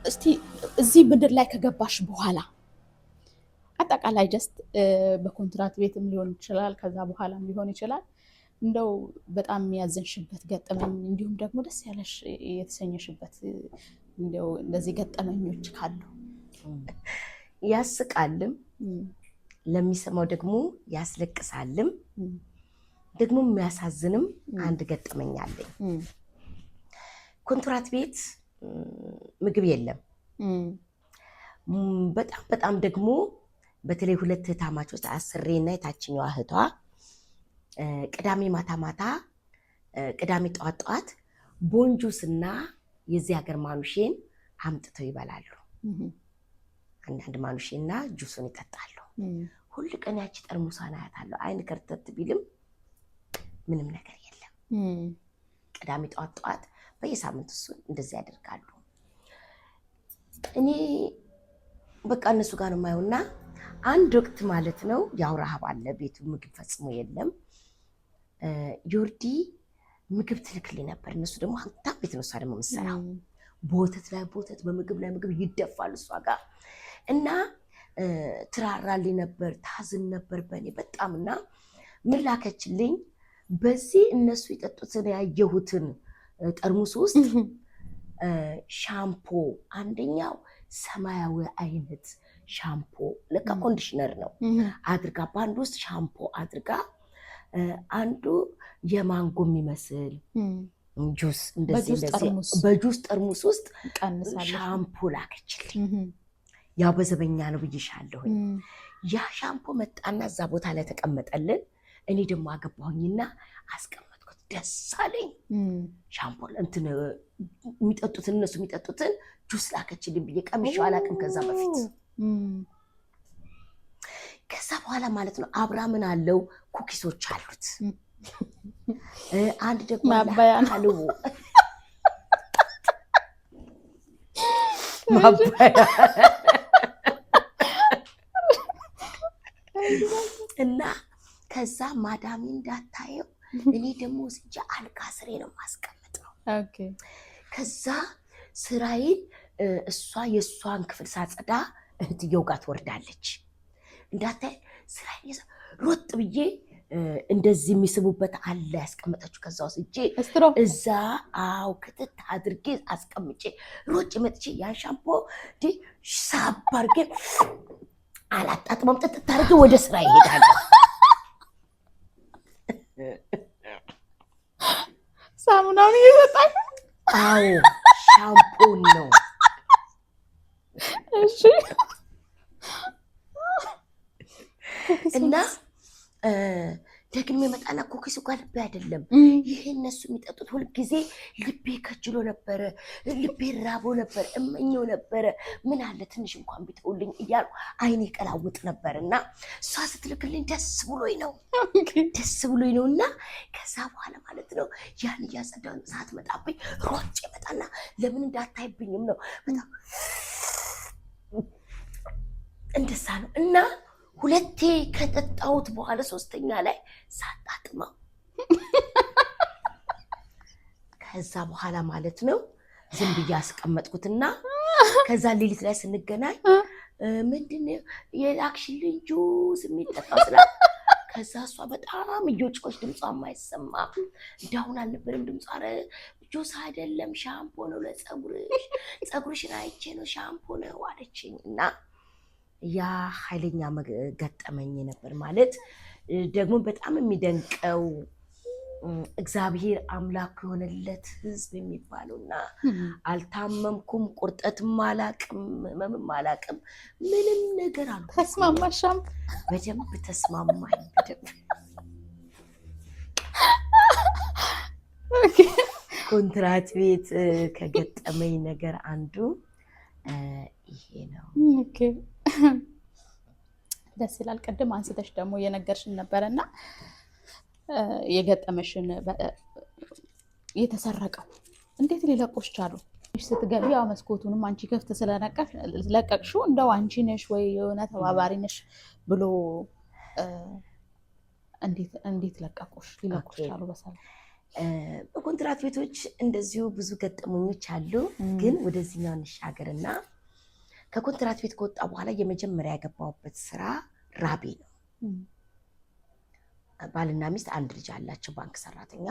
እስቲ እዚህ ምድር ላይ ከገባሽ በኋላ አጠቃላይ ጀስት በኮንትራት ቤትም ሊሆን ይችላል ከዛ በኋላም ሊሆን ይችላል እንደው በጣም ያዘንሽበት ገጠመኝ እንዲሁም ደግሞ ደስ ያለሽ የተሰኘሽበት እንደው እንደዚህ ገጠመኞች ካሉ ያስቃልም ለሚሰማው ደግሞ ያስለቅሳልም ደግሞ የሚያሳዝንም አንድ ገጠመኝ አለኝ። ኮንትራት ቤት ምግብ የለም። በጣም ደግሞ በተለይ ሁለት እህታማቾች አስሬና የታችኛዋ እህቷ ቅዳሜ ማታ ቅዳሜ ጠዋት ቦንጁስና የዚህ ሀገር ማኑሼን አምጥተው ይበላሉ። አንዳንድ ማኑሼና ጁሱን ይጠጣሉ። ሁሉ ቀን ያቺ ጠርሙሳን አያታለሁ። አይን ከርተት ቢልም ምንም ነገር የለም። ቅዳሜ ጠዋት በየሳምንቱ እሱን እንደዚህ ያደርጋሉ። እኔ በቃ እነሱ ጋር ነው የማየውና አንድ ወቅት ማለት ነው ያው ረሃብ አለ ቤቱ ምግብ ፈጽሞ የለም። ዮርዲ ምግብ ትልክልኝ ነበር። እነሱ ደግሞ ሀብታም ቤት ነው እሷ ደግሞ የምትሰራው። በወተት ላይ በወተት በምግብ ላይ ምግብ ይደፋል እሷ ጋር እና ትራራልኝ ነበር ታዝን ነበር በእኔ በጣምና ምን ላከችልኝ በዚህ እነሱ የጠጡትን ያየሁትን ጠርሙስ ውስጥ ሻምፖ አንደኛው ሰማያዊ አይነት ሻምፖ ለካ ኮንዲሽነር ነው አድርጋ በአንድ ውስጥ ሻምፖ አድርጋ አንዱ የማንጎ የሚመስል ጁስ እንደዚህ በጁስ ጠርሙስ ውስጥ ሻምፖ ላከችልኝ። ያው በዘበኛ ነው ብዬሻለሁ። ያ ሻምፖ መጣና እዛ ቦታ ላይ ተቀመጠልን። እኔ ደግሞ አገባሁኝና አስቀመጥኩት። ደስ አለኝ። ሻምፖ እንትን የሚጠጡትን እነሱ የሚጠጡትን ጁስ ላከችልኝ ብዬ ቀምሼው አላውቅም ከዛ በፊት። ከዛ በኋላ ማለት ነው አብራ ምን አለው ኩኪሶች አሉት። አንድ ደግሞ ማባያሉ እና ከዛ ማዳሚ እንዳታየው እኔ ደግሞ ስንጃ አልጋ ስሬ ነው ማስቀመጠው። ከዛ ስራዬን እሷ የሷን ክፍል ሳጸዳ እህትየው ጋር ትወርዳለች። እንዳታይ ስራዬን ሮጥ ብዬ እንደዚህ የሚስቡበት አለ ያስቀመጠችው ከዛ ውስጥ እጄ እዛ ክትት አድርጌ አስቀምጬ ሮጭ መጥቼ ያን ሻምፖ ሳብ አድርጌ አላጣጥመም ጥጥት አድርጌ ወደ ስራ ይሄዳል። ሳሙናውን እየሰጣኝ ሻምፖን ነው። እሺ እና ደግሜ መጣና ኩኪሱ ጋር ልቤ አይደለም ይሄ እነሱ የሚጠጡት ሁልጊዜ ልቤ ከጅሎ ነበረ፣ ልቤ ራቦ ነበር፣ እመኘው ነበረ። ምን አለ ትንሽ እንኳን ቢተውልኝ እያሉ አይኔ ቀላውጥ ነበርና እሷ ስትልክልኝ ደስ ብሎኝ ነው እና ከዛ በኋላ ማለት ነው ያን እያጸዳሁ ሰዓት መጣብኝ ሮጬ መጣና ለምን እንዳታይብኝም ነው በጣም እንደዛ ነው። እና ሁለቴ ከጠጣሁት በኋላ ሶስተኛ ላይ ሳጣጥመው ከዛ በኋላ ማለት ነው ዝም ብዬ አስቀመጥኩትና ከዛ ሌሊት ላይ ስንገናኝ ምንድነው የላክሽልኝ ጁስ የሚጠጣው ስላት ከዛ እሷ በጣም እየጮች ድምጿ የማይሰማ እንዳሁን አልነበረም ድምጿ። ኧረ ጁስ አይደለም ሻምፖ ነው ለፀጉርሽን አይቼ ነው ሻምፖ ነው አለችኝ። እና ያ ኃይለኛ ገጠመኝ ነበር ማለት ደግሞ በጣም የሚደንቀው እግዚአብሔር አምላክ የሆነለት ህዝብ የሚባለውና አልታመምኩም፣ ቁርጠትም አላቅም፣ ህመምም አላቅም፣ ምንም ነገር አሉ። ተስማማሻም? በደንብ ተስማማኝ። በደንብ ኮንትራት ቤት ከገጠመኝ ነገር አንዱ ይሄ ነው። ደስ ይላል። ቅድም አንስተሽ ደግሞ የነገርሽን ነበረና የገጠመሽን የተሰረቀው እንዴት ሊለቁሽ ቻሉ? ስትገቢ ያው መስኮቱንም አንቺ ከፍተ ስለለቀቅሽው እንደው አንቺ ነሽ ወይ የሆነ ተባባሪ ነሽ ብሎ እንዴት ሊለቁሽ ቻሉ በሰላም? በኮንትራት ቤቶች እንደዚሁ ብዙ ገጠመኞች አሉ። ግን ወደዚህኛው እንሻገርና ከኮንትራት ቤት ከወጣ በኋላ የመጀመሪያ ያገባሁበት ስራ ራቤ ነው። ባልና ሚስት አንድ ልጅ አላቸው፣ ባንክ ሰራተኛ።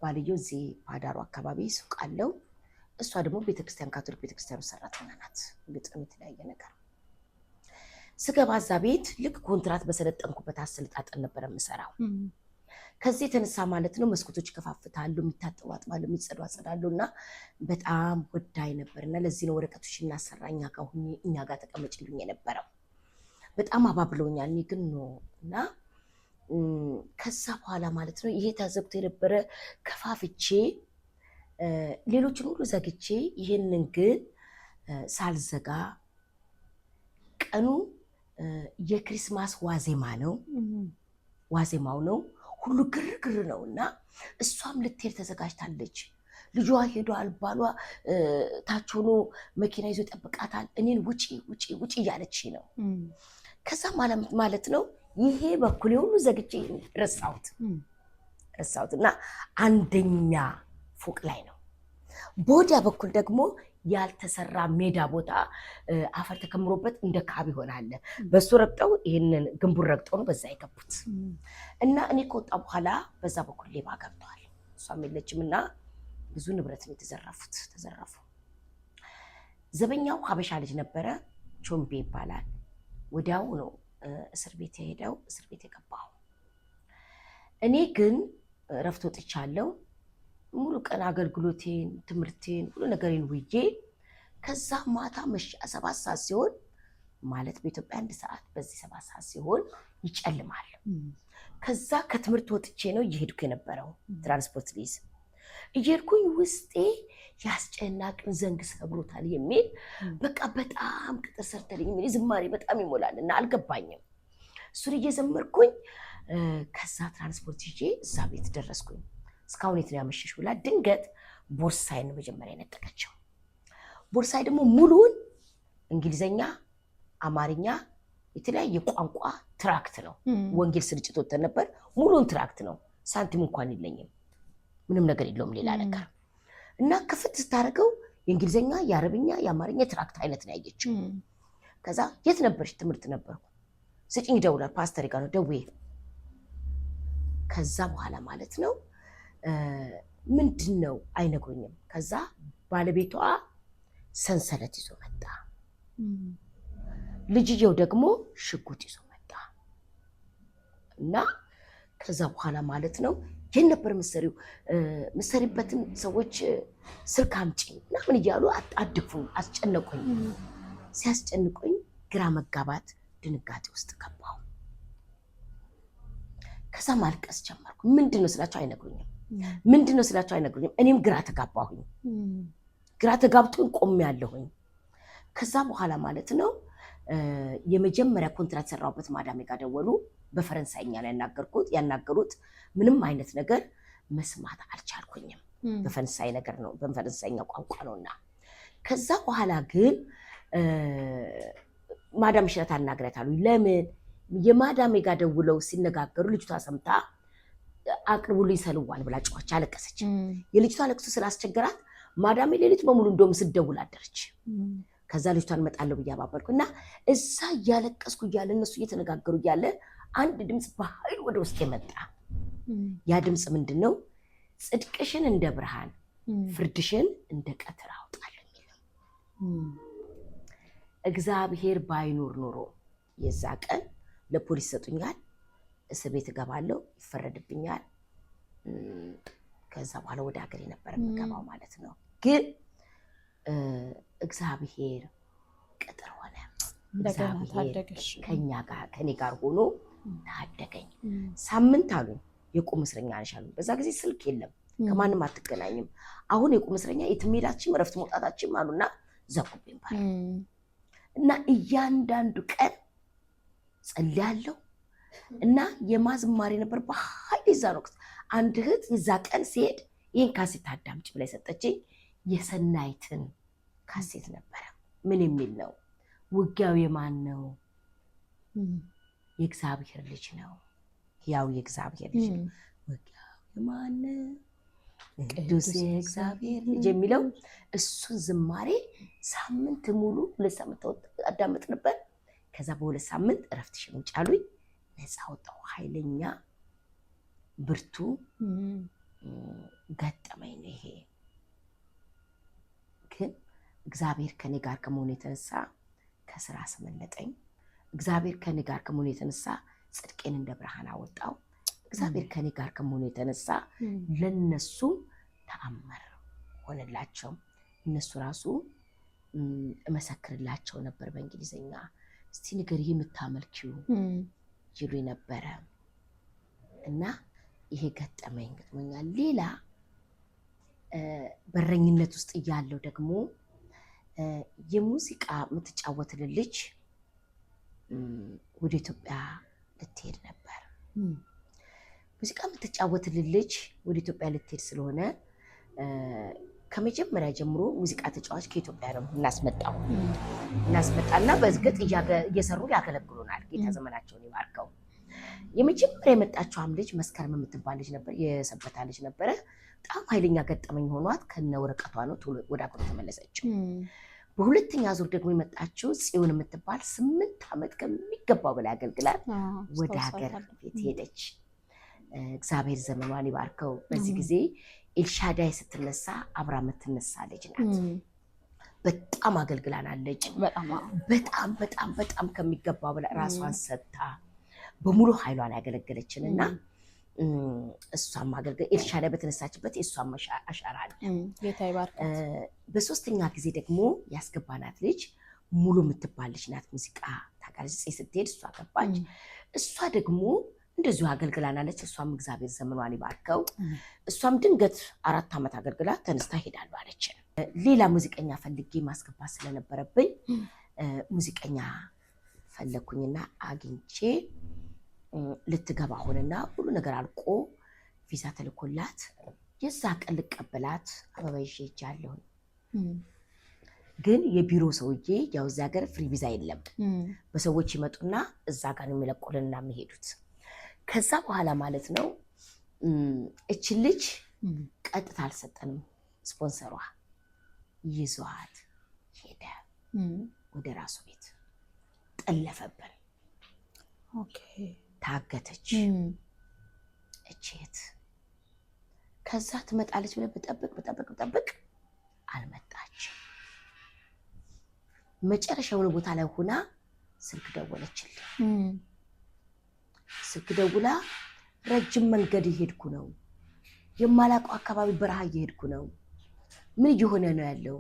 ባልየው እዚህ ፓዳሩ አካባቢ ሱቅ አለው። እሷ ደግሞ ቤተክርስቲያን፣ ካቶሊክ ቤተክርስቲያኑ ሰራተኛ ናት። ግጥም የተለያየ ነገር። ስገባ እዛ ቤት ልክ ኮንትራት በሰለጠንኩበት አሰልጣጠን ነበር የምሰራው። ከዚህ የተነሳ ማለት ነው መስኮቶች ይከፋፍታሉ፣ የሚታጠቡ አጥባሉ፣ የሚጸዱ አጸዳሉ እና በጣም ወዳይ ነበር። እና ለዚህ ነው ወረቀቶች እናሰራ እኛ ጋር ተቀመጭልኝ የነበረው። በጣም አባብለውኛል። እኔ ግን ነው እና ከዛ በኋላ ማለት ነው ይሄ ታዘብቶ የነበረ ከፋፍቼ ሌሎችን ሁሉ ዘግቼ ይህንን ግን ሳልዘጋ ቀኑ የክሪስማስ ዋዜማ ነው። ዋዜማው ነው፣ ሁሉ ግርግር ነው እና እሷም ልትሄድ ተዘጋጅታለች። ልጇ ሄዷል፣ ባሏ ታች ሆኖ መኪና ይዞ ይጠብቃታል። እኔን ውጪ ውጪ ውጪ እያለች ነው። ከዛ ማለት ነው ይሄ በኩል ሁሉ ዘግቼ ረሳሁት እና አንደኛ ፎቅ ላይ ነው። በወዲያ በኩል ደግሞ ያልተሰራ ሜዳ ቦታ አፈር ተከምሮበት እንደ ካብ ይሆናል። በሱ ረግጠው ይሄንን ግንቡን ረግጠው ነው በዛ የገቡት። እና እኔ ከወጣ በኋላ በዛ በኩል ሌባ ገብተዋል። እሷም የለችም እና ብዙ ንብረት ነው ተዘረፉ። ዘበኛው ሀበሻ ልጅ ነበረ፣ ቾምቤ ይባላል። ወዲያው ነው እስር ቤት የሄደው፣ እስር ቤት የገባው። እኔ ግን ረፍት ወጥቻለሁ። ሙሉ ቀን አገልግሎቴን፣ ትምህርቴን፣ ሁሉ ነገሬን ውዬ ከዛ ማታ 7 ሰዓት ሲሆን ማለት በኢትዮጵያ 1 ሰዓት በዚህ 7 ሰዓት ሲሆን ይጨልማል። ከዛ ከትምህርት ወጥቼ ነው እየሄድኩ የነበረው ትራንስፖርት ሊዝ። እየሄድኩኝ ውስጤ ያስጨናቅን ዘንግ ሰብሮታል የሚል በቃ በጣም ቅጥር ሰርተልኝ የሚል ዝማሬ በጣም ይሞላል እና አልገባኝም። እሱን እየዘመርኩኝ ከዛ ትራንስፖርት ይዤ እዛ ቤት ደረስኩኝ። እስካሁን የት ነው ያመሸሽ ብላ ድንገት ቦርሳዬን መጀመሪያ የነጠቀችው። ቦርሳዬ ደግሞ ሙሉውን እንግሊዘኛ፣ አማርኛ፣ የተለያየ ቋንቋ ትራክት ነው። ወንጌል ስርጭት ወጥተን ነበር። ሙሉውን ትራክት ነው። ሳንቲም እንኳን የለኝም፣ ምንም ነገር የለውም ሌላ ነገር። እና ክፍት ስታደርገው የእንግሊዘኛ፣ የአረብኛ፣ የአማርኛ ትራክት አይነት ነው ያየችው። ከዛ የት ነበርሽ? ትምህርት ነበርኩ። ስጭኝ ደውላል። ፓስተር ጋር ነው ደውዬ። ከዛ በኋላ ማለት ነው ምንድን ነው አይነግሩኝም። ከዛ ባለቤቷ ሰንሰለት ይዞ መጣ፣ ልጅየው ደግሞ ሽጉጥ ይዞ መጣ። እና ከዛ በኋላ ማለት ነው የት ነበር ምሰሪው? ምሰሪበትን ሰዎች ስልክ አምጪ ምናምን እያሉ አድፉኝ፣ አስጨነቁኝ። ሲያስጨንቁኝ ግራ መጋባት፣ ድንጋጤ ውስጥ ገባሁ። ከዛ ማልቀስ ጀመርኩ። ምንድን ነው ስላቸው አይነግሩኝም። እኔም ግራ ተጋባሁኝ። ግራ ተጋብቶኝ ቆሜያለሁኝ። ከዛ በኋላ ማለት ነው የመጀመሪያ ኮንትራት ሰራሁበት ማዳሜ ጋር ደወሉ። በፈረንሳይኛ ነው ያናገሩት። ምንም አይነት ነገር መስማት አልቻልኩኝም። በፈረንሳይ ነገር ነው፣ በፈረንሳይኛ ቋንቋ ነውና። ከዛ በኋላ ግን ማዳም ሽረት አናግረታሉ። ለምን የማዳሜ ጋር ደውለው ሲነጋገሩ ልጅቷ ሰምታ አቅርቡልኝ ሰልዋል ብላ ጮኸች፣ አለቀሰች። የልጅቷ ለቅሶ ስላስቸገራት ማዳሜ ሌሊት በሙሉ እንደውም ስደውል አደረች። ከዛ ልጅቷን እመጣለሁ ብዬ አባበልኩ እና እዛ እያለቀስኩ እያለ እነሱ እየተነጋገሩ እያለ አንድ ድምፅ በኃይል ወደ ውስጥ የመጣ። ያ ድምፅ ምንድን ነው? ጽድቅሽን እንደ ብርሃን ፍርድሽን እንደ ቀትር አውጣለሁ የሚለው። እግዚአብሔር ባይኖር ኖሮ የዛ ቀን ለፖሊስ ሰጡኛል፣ እስር ቤት እገባለሁ፣ ይፈረድብኛል። ከዛ በኋላ ወደ ሀገር የነበረ የምገባው ማለት ነው። ግን እግዚአብሔር ቅጥር ሆነ። ከኔ ጋር ሆኖ ታደገኝ። ሳምንት አሉኝ የቁም እስረኛ ነሽ አሉኝ። በዛ ጊዜ ስልክ የለም፣ ከማንም አትገናኝም። አሁን የቁም እስረኛ የትም ሄዳችም እረፍት መውጣታችም አሉና ዘጉብኝ ባል እና እያንዳንዱ ቀን ጸልያለሁ እና የማዝማሬ ነበር በኃይል። የዛን ወቅት አንድ እህት የዛ ቀን ሲሄድ ይህን ካሴት አዳምጪ ብላ የሰጠችኝ የሰናይትን ካሴት ነበረ። ምን የሚል ነው? ውጊያው የማን ነው? የእግዚአብሔር ልጅ ነው። ያው የእግዚአብሔር ልጅ ነው። ውጊያው የማን ቅዱስ የእግዚአብሔር ልጅ የሚለው እሱን ዝማሬ ሳምንት ሙሉ 2 ሳምንት አዳመጥ ነበር። ከዛ በ2 ሳምንት እረፍትሽን ውጭ አሉኝ። ነፃ ወጣሁ። ኃይለኛ ብርቱ ገጠመኝ ነው ይሄ። ግን እግዚአብሔር ከኔ ጋር ከመሆኑ የተነሳ ከስራ አስመለጠኝ። እግዚአብሔር ከኔ ጋር ከመሆኑ የተነሳ ጽድቄን እንደ ብርሃን አወጣው። እግዚአብሔር ከኔ ጋር ከመሆኑ የተነሳ ለነሱ ተአምር ሆነላቸው። እነሱ ራሱ እመሰክርላቸው ነበር በእንግሊዝኛ። እስቲ ንገሪኝ የምታመልኪው ይሉኝ ነበረ። እና ይሄ ገጠመኛል። ሌላ በረኝነት ውስጥ እያለው ደግሞ የሙዚቃ የምትጫወትልን ልጅ ወደ ኢትዮጵያ ልትሄድ ነበር። ሙዚቃ የምትጫወትልን ልጅ ወደ ኢትዮጵያ ልትሄድ ስለሆነ ከመጀመሪያ ጀምሮ ሙዚቃ ተጫዋች ከኢትዮጵያ ነው እናስመጣና በእርግጥ እየሰሩ ያገለግሉናል። ጌታ ዘመናቸውን ይባርከው። የመጀመሪያ የመጣችው ልጅ መስከረም የምትባል ልጅ ነበር፣ የሰበታ ልጅ ነበረ። በጣም ኃይለኛ ገጠመኝ ሆኗት ከነ ወረቀቷ ነው ወደ አገሯ ተመለሰችው። በሁለተኛ ዙር ደግሞ የመጣችው ጽዮን የምትባል 8 ዓመት ከሚገባው በላይ አገልግላል ወደ ሀገር ቤት ሄደች። እግዚአብሔር ዘመኗን ይባርከው። በዚህ ጊዜ ኤልሻዳይ ስትነሳ አብራ የምትነሳ ልጅ ናት። በጣም አገልግላናለች። በጣም በጣም በጣም ከሚገባው በላይ ራሷን ሰጥታ በሙሉ ኃይሏን ያገለገለችን እና እሷም አገልግል ኤልሻዳይ በተነሳችበት የእሷም አሻራ አለ። ጌታ ይባርካት። በሶስተኛ ጊዜ ደግሞ ያስገባናት ልጅ ሙሉ የምትባል ልጅ ናት። ሙዚቃ ታውቃለች። ስትሄድ እሷ ገባች። እሷ ደግሞ እንደዚሁ አገልግላናለች። እሷም እግዚአብሔር ዘመኗን ይባርከው። እሷም ድንገት 4 ዓመት አገልግላ ተነስታ ሄዳለሁ አለች። ሌላ ሙዚቀኛ ፈልጌ ማስገባት ስለነበረብኝ ሙዚቀኛ ፈለኩኝና አግኝቼ ልትገባ ሆነና ሁሉ ነገር አልቆ ቪዛ ተልኮላት የዛ ቀን ልቀበላት አበባ ይዤ ሄጃለሁ። ግን የቢሮ ሰውዬ ያው እዛ ሀገር ፍሪ ቪዛ የለም። በሰዎች ይመጡና እዛ ጋር ነው የሚለቁልንና የሚሄዱት። ከዛ በኋላ ማለት ነው እቺ ልጅ ቀጥታ አልሰጠንም። ስፖንሰሯ ይዟት ሄደ ወደ ራሱ ቤት። ጠለፈብን። ኦኬ ታገተች እቺት። ከዛ ትመጣለች ብለን በጠብቅ አልመጣችም። መጨረሻውን ቦታ ላይ ሆና ስልክ ደወለችልኝ። ስልክ ደውላ ረጅም መንገድ እየሄድኩ ነው፣ የማላውቀው አካባቢ በረሃ እየሄድኩ ነው፣ ምን እየሆነ ነው ያለው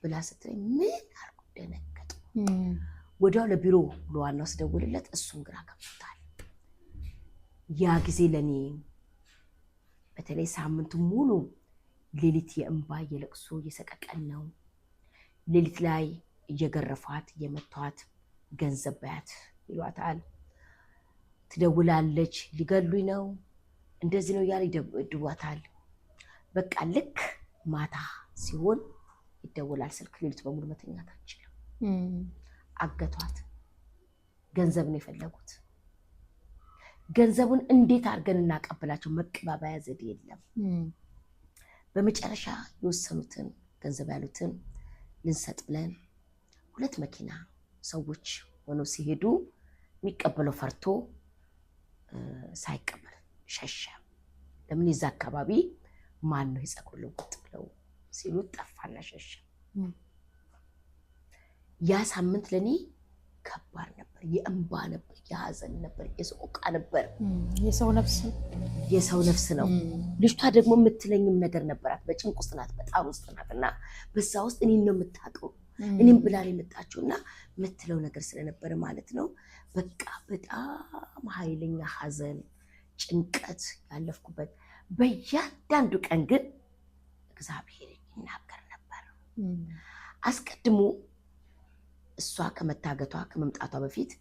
ብላ ስትለኝ ምን አልኩ፣ ደነገጥኩ። ወዲያው ለቢሮ ብሎ ዋናው ስደውልለት እሱም ግራ ገብቶታል። ያ ጊዜ ለኔ በተለይ ሳምንቱ ሙሉ ሌሊት የእንባ የለቅሶ የሰቀቀን ነው። ሌሊት ላይ እየገረፏት እየመቷት ገንዘብ በያት ይሏታል። ትደውላለች፣ ሊገሉኝ ነው እንደዚህ ነው እያለ ይደውሏታል። በቃ ልክ ማታ ሲሆን ይደውላል ስልክ። ሌሊት በሙሉ መተኛት አትችልም። አገቷት። ገንዘብ ነው የፈለጉት። ገንዘቡን እንዴት አድርገን እናቀበላቸው? መቀባበያ ዘዴ የለም። በመጨረሻ የወሰኑትን ገንዘብ ያሉትን ልንሰጥ ብለን 2 መኪና ሰዎች ሆነው ሲሄዱ የሚቀበለው ፈርቶ ሳይቀበል ሸሸ። ለምን የዛ አካባቢ ማን ነው የፀጉር ልውጥ ብለው ሲሉ ጠፋና ሸሸ። ያ ሳምንት ለኔ ከባድ ነበር። የእንባ ነበር፣ የሀዘን ነበር፣ የሰቆቃ ነበር። የሰው ነፍስ ነው። ልጅቷ ደግሞ የምትለኝም ነገር ነበራት። በጭንቅ ውስጥ ናት፣ በጣም ውስጥ ናት። እና በዛ ውስጥ እኔን ነው የምታውቀው፣ እኔም ብላን የመጣችው እና የምትለው ነገር ስለነበረ ማለት ነው። በቃ በጣም ኃይለኛ ሀዘን፣ ጭንቀት ያለፍኩበት። በእያንዳንዱ ቀን ግን እግዚአብሔር ይናገር ነበር። አስቀድሞ እሷ ከመታገቷ ከመምጣቷ በፊት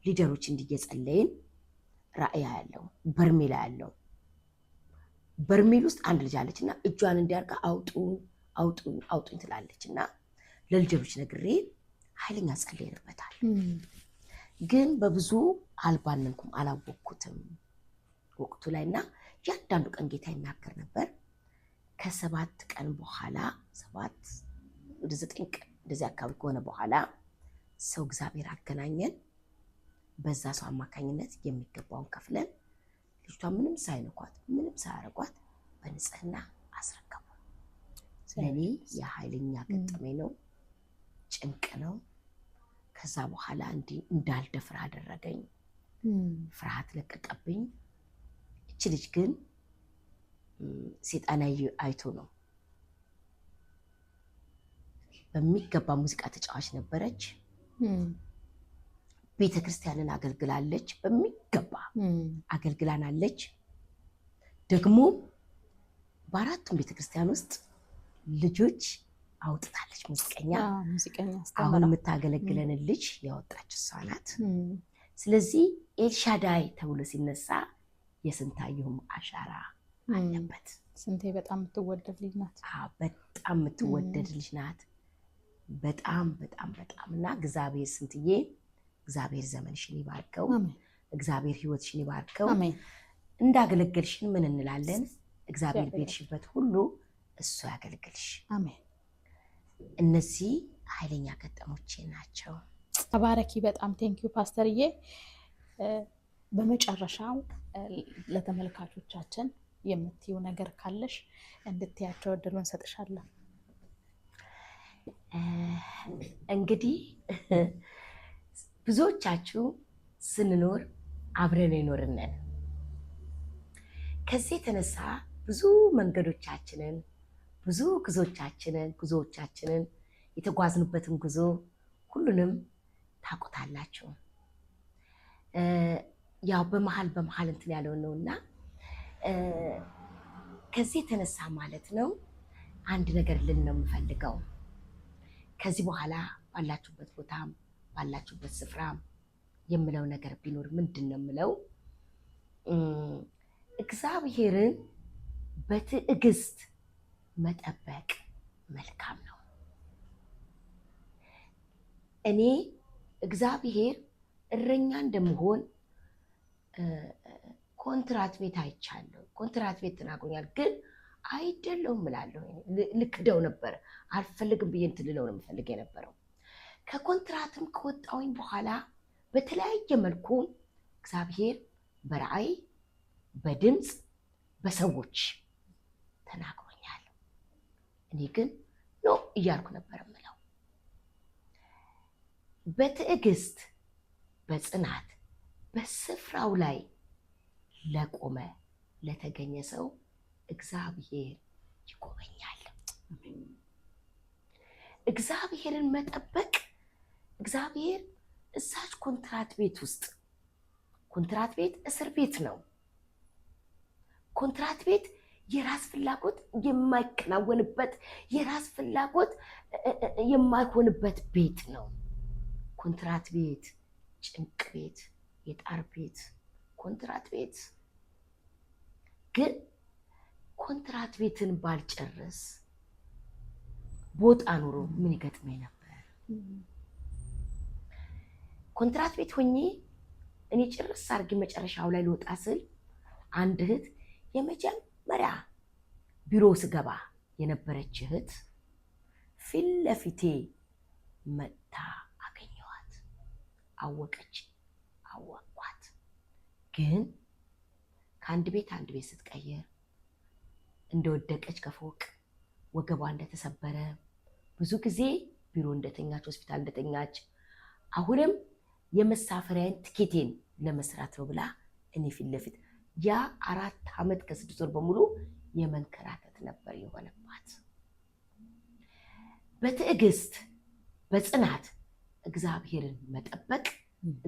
ሊደሮች እንዲየጸለይን ራእያ ያለው በርሜላ ያለው በርሜል ውስጥ አንድ ልጅ አለችና እጇን እንዲያርጋ አውጡኝ ትላለች። እና ለልደሮች ነግሬ ኃይለኛ ጸለይንበታል። ግን በብዙ አልባነንኩም፣ አላወቅኩትም ወቅቱ ላይ። እና እያንዳንዱ ቀን ጌታ ይናገር ነበር። ከ7 ቀን በኋላ 7 ወደ 9 ቀን እንደዚህ አካባቢ ከሆነ በኋላ ሰው እግዚአብሔር አገናኘን። በዛ ሰው አማካኝነት የሚገባውን ከፍለን ልጅቷ ምንም ሳይነኳት ምንም ሳያረጓት በንጽህና አስረከቡ። ለኔ የኃይለኛ ገጠመኝ ነው፣ ጭንቅ ነው። ከዛ በኋላ እንዳልደፍር አደረገኝ። ፍርሃት ለቀቀብኝ። እቺ ልጅ ግን ሴጣናዊ አይቶ ነው። በሚገባ ሙዚቃ ተጫዋች ነበረች። ቤተክርስቲያንን አገልግላለች፣ በሚገባ አገልግላናለች። ደግሞ በ4ቱም ቤተክርስቲያን ውስጥ ልጆች አውጥታለች። ሙዚቀኛ አሁን የምታገለግለንን ልጅ ያወጣች እሷ ናት። ስለዚህ ኤልሻዳይ ተብሎ ሲነሳ የስንታየሁም አሻራ አለበት። ስንቴ በጣም የምትወደድ ልጅ ናት። በጣም የምትወደድ ልጅ ናት። በጣም በጣም በጣም እና እግዚአብሔር ስንትዬ እግዚአብሔር ዘመንሽን ይባርከው፣ እግዚአብሔር ህይወትሽን ይባርከው። እንዳገለገልሽን ምን እንላለን? እግዚአብሔር ቤትሽበት ሁሉ እሱ ያገልግልሽ። አሜን። እነዚህ ኃይለኛ ገጠሞቼ ናቸው። ተባረኪ። በጣም ቴንኪዩ ፓስተርዬ። በመጨረሻው ለተመልካቾቻችን የምትይው ነገር ካለሽ እንድትያቸው እድሉን ሰጥሻለሁ። እንግዲህ ብዙዎቻችሁ ስንኖር አብረን የኖርነን። ከዚህ የተነሳ ብዙ መንገዶቻችንን ብዙ ጉዞዎቻችንን የተጓዝንበትን ጉዞ ሁሉንም ታውቁታላችሁ። ያው በመሀል እንትን ያለው ነውና ከዚህ የተነሳ ማለት ነው አንድ ነገር ልን ነው የምፈልገው። ከዚህ በኋላ ባላችሁበት ቦታም ባላችሁበት ስፍራም የምለው ነገር ቢኖር ምንድን ነው የምለው? እግዚአብሔርን በትዕግስት መጠበቅ መልካም ነው። እኔ እግዚአብሔር እረኛ እንደምሆን ኮንትራት ቤት አይቻለሁ። ኮንትራት ቤት ተናግሮኛል፣ ግን አይደለሁም እላለሁ። ልክደው ነበር፣ አልፈልግም ብዬ እንትን ልለው ነው የምፈልግ የነበረው። ከኮንትራትም ከወጣሁኝ በኋላ በተለያየ መልኩ እግዚአብሔር በራእይ በድምፅ በሰዎች ተናግሮኛል። እኔ ግን ኖ እያልኩ ነበር የምለው። በትዕግስት በጽናት በስፍራው ላይ ለቆመ ለተገኘ ሰው እግዚአብሔር ይጎበኛል። እግዚአብሔርን መጠበቅ እግዚአብሔር እዛች ኮንትራት ቤት ውስጥ ኮንትራት ቤት እስር ቤት ነው። ኮንትራት ቤት የራስ ፍላጎት የማይከናወንበት የራስ ፍላጎት የማይሆንበት ቤት ነው። ኮንትራት ቤት ጭንቅ ቤት፣ የጣር ቤት፣ ኮንትራት ቤት። ግን ኮንትራት ቤትን ባልጨርስ ቦጣ ኑሮ ምን ይገጥመኝ ነበር? ኮንትራት ቤት ሆኜ እኔ ጭርስ አድርጌ መጨረሻው ላይ ልወጣ ስል አንድ እህት የመጀመሪያ ቢሮ ስገባ የነበረች እህት ፊት ለፊቴ መጥታ አገኘኋት። አወቀች፣ አወቅኳት። ግን ከአንድ ቤት አንድ ቤት ስትቀየር እንደወደቀች ከፎቅ ወገቧ እንደተሰበረ ብዙ ጊዜ ቢሮ እንደተኛች ሆስፒታል እንደተኛች አሁንም የመሳፈሪያን ትኬቴን ለመስራት ነው ብላ እኔ ፊት ለፊት ያ 4 ዓመት ከ6 ወር በሙሉ የመንከራተት ነበር የሆነባት። በትዕግስት በጽናት እግዚአብሔርን መጠበቅ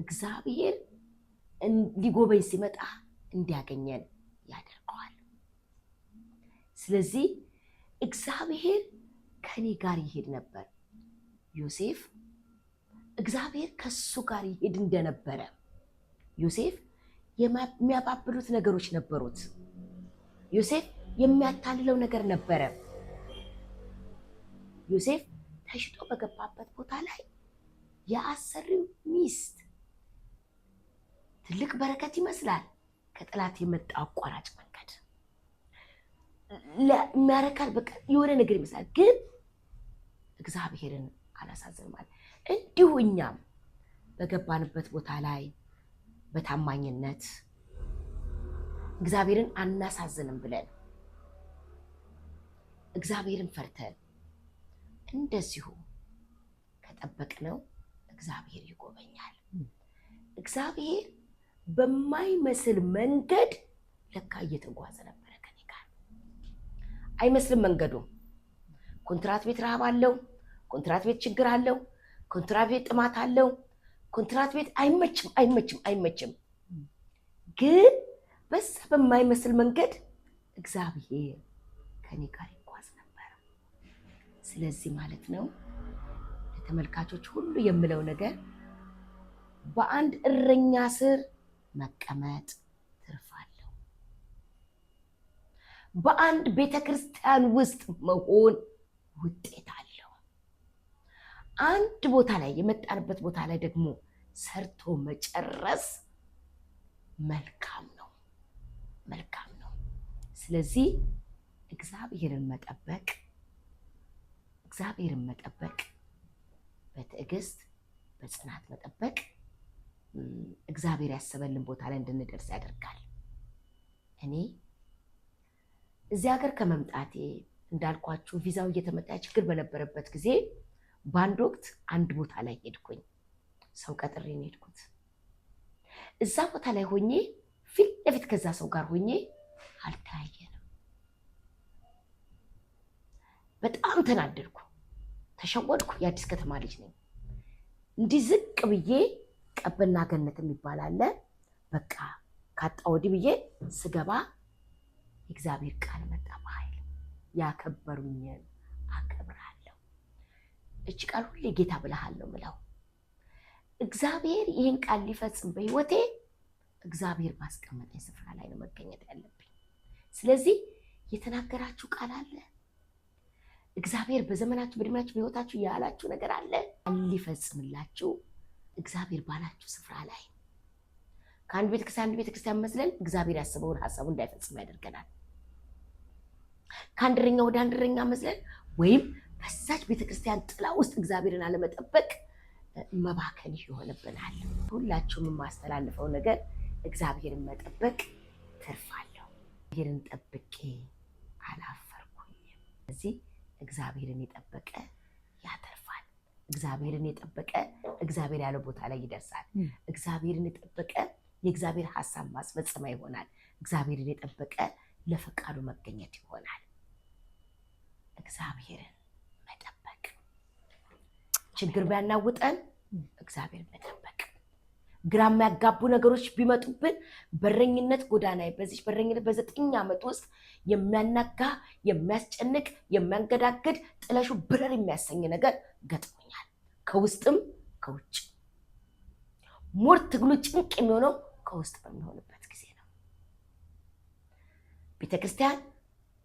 እግዚአብሔር ሊጎበኝ ሲመጣ እንዲያገኘን ያደርገዋል። ስለዚህ እግዚአብሔር ከኔ ጋር ይሄድ ነበር። ዮሴፍ እግዚአብሔር ከሱ ጋር ይሄድ እንደነበረ ዮሴፍ የሚያባብሉት ነገሮች ነበሩት። ዮሴፍ የሚያታልለው ነገር ነበረ። ዮሴፍ ተሽጦ በገባበት ቦታ ላይ የአሰሪው ሚስት ትልቅ በረከት ይመስላል። ከጠላት የመጣ አቋራጭ መንገድ የሚያረካል በቃ የሆነ ነገር ይመስላል፣ ግን እግዚአብሔርን አላሳዝንም ማለት እንዲሁ እኛም በገባንበት ቦታ ላይ በታማኝነት እግዚአብሔርን አናሳዝንም ብለን እግዚአብሔርን ፈርተን እንደዚሁ ከጠበቅነው እግዚአብሔር ይጎበኛል። እግዚአብሔር በማይመስል መንገድ ለካ እየተጓዘ ነበረ ከኔ ጋር። አይመስልም መንገዱ። ኮንትራት ቤት ረሃብ አለው፣ ኮንትራት ቤት ችግር አለው፣ ኮንትራት ቤት ጥማት አለው፣ ኮንትራት ቤት አይመችም። ግን በዛ በማይመስል መንገድ እግዚአብሔር ከኔ ጋር ይጓዝ ነበር። ስለዚህ ማለት ነው ለተመልካቾች ሁሉ የምለው ነገር በአንድ እረኛ ስር መቀመጥ ትርፍ አለው። በአንድ ቤተክርስቲያን ውስጥ መሆን ውጤት አለው። አንድ ቦታ ላይ የመጣንበት ቦታ ላይ ደግሞ ሰርቶ መጨረስ መልካም ነው። ስለዚህ እግዚአብሔርን መጠበቅ በትዕግስት በጽናት መጠበቅ እግዚአብሔር ያሰበልን ቦታ ላይ እንድንደርስ ያደርጋል። እኔ እዚህ ሀገር ከመምጣቴ እንዳልኳችሁ ቪዛው እየተመጣ ችግር በነበረበት ጊዜ በአንድ ወቅት አንድ ቦታ ላይ ሄድኩኝ። ሰው ቀጥሬ ነው ሄድኩት። እዛ ቦታ ላይ ሆኜ ፊት ለፊት ከዛ ሰው ጋር ሆኜ አልተያየንም። በጣም ተናደድኩ፣ ተሸወድኩ። የአዲስ ከተማ ልጅ ነኝ። እንዲህ ዝቅ ብዬ ቀበና ገነት የሚባል አለ። በቃ ካጣ ወዲህ ብዬ ስገባ እግዚአብሔር ቃል መጣ በኃይል። ያከበሩኝን አከብራለሁ። እቺ ቃል ሁሌ ጌታ ብለሃል ነው ምለው። እግዚአብሔር ይህን ቃል ሊፈጽም በህይወቴ እግዚአብሔር ባስቀመጠኝ ስፍራ ላይ ነው መገኘት ያለብኝ። ስለዚህ የተናገራችሁ ቃል አለ። እግዚአብሔር በዘመናችሁ በእድሜያችሁ በህይወታችሁ ያላችሁ ነገር አለ ሊፈጽምላችሁ እግዚአብሔር ባላችሁ ስፍራ ላይ ከአንድ ቤተክርስቲያን መስለን እግዚአብሔር ያሰበውን ሀሳቡን እንዳይፈጽም ያደርገናል። ከአንድ እረኛ ወደ አንድ እረኛ መስለን ወይም በዛች ቤተክርስቲያን ጥላ ውስጥ እግዚአብሔርን አለመጠበቅ መባከን ይሆንብናል። ሁላችሁም የማስተላልፈው ነገር እግዚአብሔርን መጠበቅ ትርፍ አለው። እግዚአብሔርን ጠብቄ አላፈርኩኝም። ስለዚህ እግዚአብሔርን የጠበቀ ያተርፋል። እግዚአብሔርን የጠበቀ እግዚአብሔር ያለው ቦታ ላይ ይደርሳል። እግዚአብሔርን የጠበቀ የእግዚአብሔር ሀሳብ ማስፈጸሚያ ይሆናል። እግዚአብሔርን የጠበቀ ለፈቃዱ መገኘት ይሆናል። እግዚአብሔርን መጠበቅ ችግር ቢያናውጠን እግዚአብሔርን መጠበቅ፣ ግራ የሚያጋቡ ነገሮች ቢመጡብን በረኝነት ጎዳና በ9 ዓመት ውስጥ የሚያናጋ የሚያስጨንቅ የሚያንገዳግድ ጥለሹ ብረር የሚያሰኝ ነገር ገጥሞኛል። ከውስጥም ከውጭ ሞር ትግሉ ጭንቅ የሚሆነው ከውስጥ በሚሆንበት ጊዜ ነው። ቤተክርስቲያን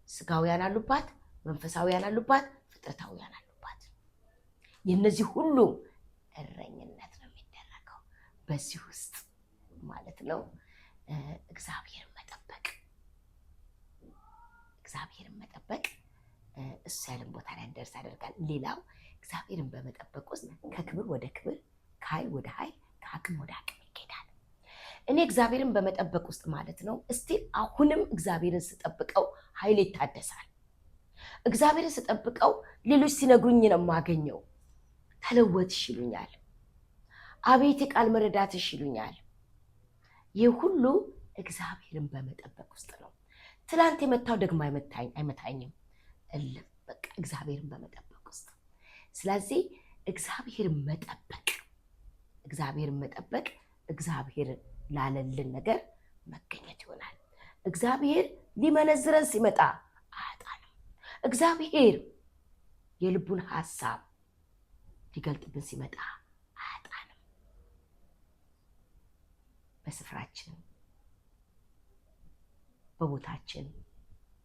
ስጋውያን አሉባት፣ መንፈሳውያን አሉባት፣ ፍጥረታውያን አሉባት። የነዚህ ሁሉ እረኝነት ነው የሚደረገው በዚህ ውስጥ ማለት ነው። እግዚአብሔርን መጠበቅ እሱ ያለን ቦታ ላይ እንደርስ ያደርጋል። ሌላው እግዚአብሔርን በመጠበቅ ውስጥ ከክብር ወደ ክብር፣ ከኃይል ወደ ኃይል፣ ከአቅም ወደ አቅም ይኬዳል። እኔ እግዚአብሔርን በመጠበቅ ውስጥ ማለት ነው እስቲል አሁንም እግዚአብሔርን ስጠብቀው ኃይል ይታደሳል። እግዚአብሔርን ስጠብቀው ሌሎች ሲነግሩኝ ነው የማገኘው። ተለወጥሽ ይሉኛል። አቤት የቃል መረዳትሽ ይሉኛል። ይህ ሁሉ እግዚአብሔርን በመጠበቅ ውስጥ ነው። ትላንት የመታው ደግሞ አይመታኝም። በቃ እግዚአብሔርን በመጠበቅ ውስጥ። ስለዚህ እግዚአብሔርን መጠበቅ እግዚአብሔር ላለልን ነገር መገኘት ይሆናል። እግዚአብሔር ሊመነዝረን ሲመጣ አያጣንም። እግዚአብሔር የልቡን ሀሳብ ሊገልጥብን ሲመጣ አያጣንም። በስፍራችን በቦታችን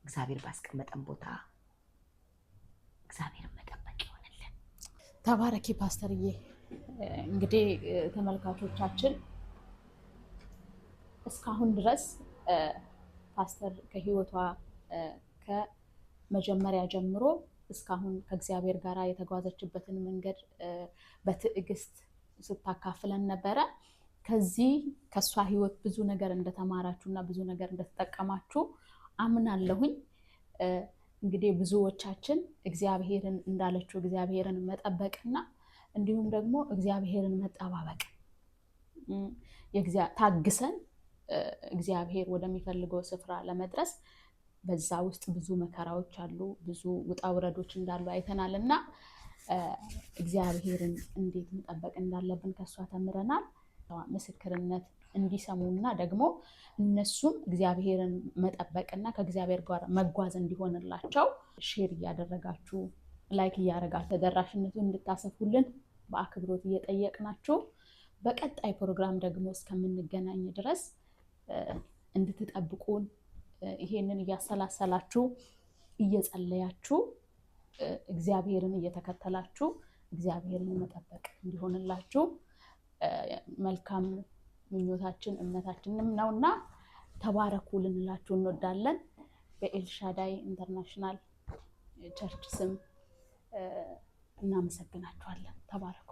እግዚአብሔር ባስቀመጠን ቦታ እግዚአብሔርን መጠበቅ ይሆንልን። ተባረኪ ፓስተርዬ። እንግዲህ ተመልካቾቻችን እስካሁን ድረስ ፓስተር ከህይወቷ ከመጀመሪያ ጀምሮ እስካሁን ከእግዚአብሔር ጋር የተጓዘችበትን መንገድ በትዕግስት ስታካፍለን ነበረ። ከሷ ህይወት ብዙ ነገር እንደተማራችሁ እና ብዙ ነገር እንደተጠቀማችሁ አምናለሁኝ። እንግዲህ ብዙዎቻችን እግዚአብሔርን እንዳለችው እግዚአብሔርን መጠበቅና እንዲሁም ደግሞ እግዚአብሔርን መጠባበቅ ታግሰን እግዚአብሔር ወደሚፈልገው ስፍራ ለመድረስ በዛ ውስጥ ብዙ መከራዎች አሉ፣ ብዙ ውጣ ውረዶች እንዳሉ አይተናልና እግዚአብሔርን እንዴት መጠበቅ እንዳለብን ከሷ ተምረናል። ምስክርነት እንዲሰሙና ደግሞ እነሱም እግዚአብሔርን መጠበቅና ከእግዚአብሔር ጋር መጓዝ እንዲሆንላቸው ሼር እያደረጋችሁ ላይክ እያደረጋችሁ ተደራሽነቱን እንድታሰፉልን በአክብሮት እየጠየቅናችሁ በቀጣይ ፕሮግራም ደግሞ እስከምንገናኝ ድረስ እንድትጠብቁን ይሄንን እያሰላሰላችሁ እየጸለያችሁ እግዚአብሔርን እየተከተላችሁ እግዚአብሔርን መጠበቅ እንዲሆንላችሁ መልካም ምኞታችን እምነታችንም ነውና ተባረኩ ልንላችሁ እንወዳለን። በኤልሻዳይ ኢንተርናሽናል ቸርች ስም እናመሰግናችኋለን። ተባረኩ።